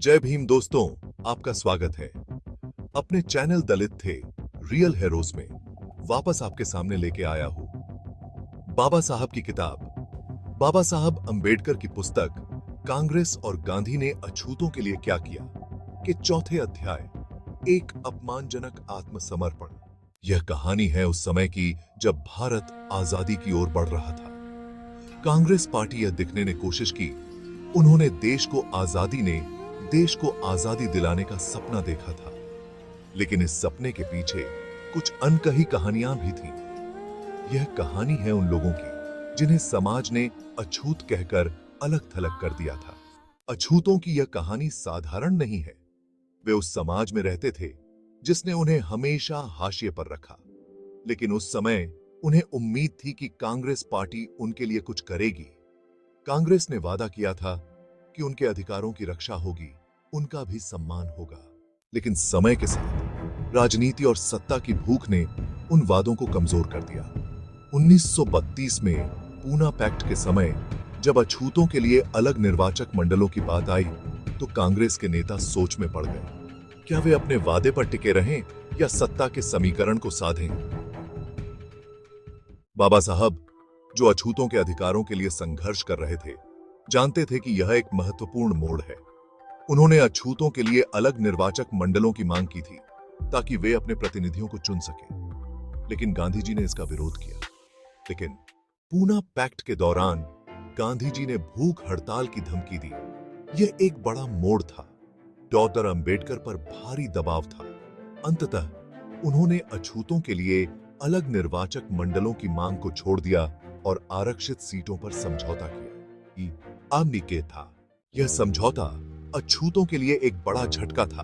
जय भीम दोस्तों, आपका स्वागत है। अपने चैनल दलित थे रियल हेरोज में वापस आपके सामने लेके आया हूं बाबा साहब की किताब। बाबा साहब अंबेडकर की पुस्तक कांग्रेस और गांधी ने अछूतों के लिए क्या किया के चौथे अध्याय, एक अपमानजनक आत्मसमर्पण। यह कहानी है उस समय की जब भारत आजादी की ओर बढ़ रहा था। कांग्रेस पार्टी यह दिखने ने कोशिश की उन्होंने देश को आजादी दिलाने का सपना देखा था, लेकिन इस सपने के पीछे कुछ अनकही कहानियां भी थीं। यह कहानी है उन लोगों की जिन्हें समाज ने अछूत कहकर अलग थलग कर दिया था। अछूतों की यह कहानी साधारण नहीं है। वे उस समाज में रहते थे जिसने उन्हें हमेशा हाशिए पर रखा, लेकिन उस समय उन्हें उम्मीद थी कि कांग्रेस पार्टी उनके लिए कुछ करेगी। कांग्रेस ने वादा किया था कि उनके अधिकारों की रक्षा होगी, उनका भी सम्मान होगा। लेकिन समय के साथ राजनीति और सत्ता की भूख ने उन वादों को कमजोर कर दिया। 1932 में पूना पैक्ट के समय जब अछूतों के लिए अलग निर्वाचक मंडलों की बात आई तो कांग्रेस के नेता सोच में पड़ गए। क्या वे अपने वादे पर टिके रहें या सत्ता के समीकरण को साधें? बाबा साहब, जो अछूतों के अधिकारों के लिए संघर्ष कर रहे थे, जानते थे कि यह एक महत्वपूर्ण मोड़ है। उन्होंने अछूतों के लिए अलग निर्वाचक मंडलों की मांग की थी ताकि वे अपने प्रतिनिधियों को चुन सकें, लेकिन गांधी जी ने इसका विरोध किया। लेकिन पूना पैक्ट के दौरान गांधी जी ने भूख हड़ताल की धमकी दी। यह एक बड़ा मोड़ था। डॉक्टर अंबेडकर पर भारी दबाव था। अंततः उन्होंने अछूतों के लिए अलग निर्वाचक मंडलों की मांग को छोड़ दिया और आरक्षित सीटों पर समझौता किया। आमनिके था। यह समझौता अछूतों के लिए एक बड़ा झटका था।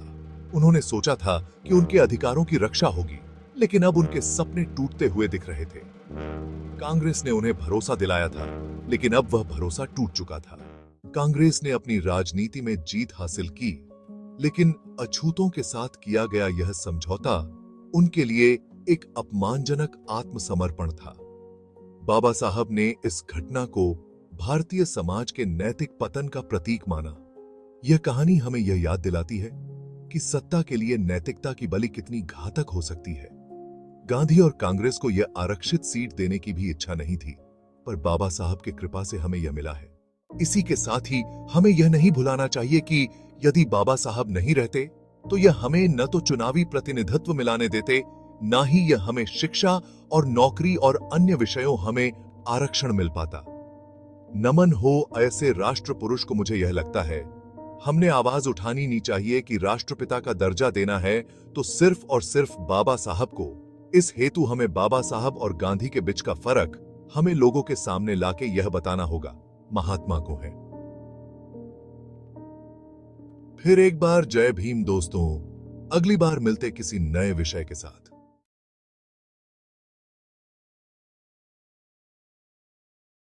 उन्होंने सोचा था कि उनके अधिकारों की रक्षा होगी, लेकिन अब उनके सपने टूटते हुए दिख रहे थे। कांग्रेस ने उन्हें भरोसा दिलाया था, लेकिन अब वह भरोसा टूट चुका था। कांग्रेस ने अपनी राजनीति में जीत हासिल की, लेकिन अछूतों के साथ किया गया यह समझौता उनके लिए एक अपमानजनक आत्मसमर्पण था। बाबा साहब ने इस घटना को भारतीय समाज के नैतिक पतन का प्रतीक माना। यह कहानी हमें यह याद दिलाती है कि सत्ता के लिए नैतिकता की बलि कितनी घातक हो सकती है। गांधी और कांग्रेस को यह आरक्षित सीट देने की भी इच्छा नहीं थी, पर बाबा साहब की कृपा से हमें यह मिला है। इसी के साथ ही हमें यह नहीं भुलाना चाहिए कि यदि बाबा साहब नहीं रहते तो यह हमें न तो चुनावी प्रतिनिधित्व मिलाने देते, ना ही यह हमें शिक्षा और नौकरी और अन्य विषयों हमें आरक्षण मिल पाता। नमन हो ऐसे राष्ट्र पुरुष को। मुझे यह लगता है हमने आवाज उठानी नहीं चाहिए कि राष्ट्रपिता का दर्जा देना है तो सिर्फ और सिर्फ बाबा साहब को। इस हेतु हमें बाबा साहब और गांधी के बीच का फर्क हमें लोगों के सामने लाके यह बताना होगा, महात्मा को है। फिर एक बार जय भीम दोस्तों। अगली बार मिलते किसी नए विषय के साथ।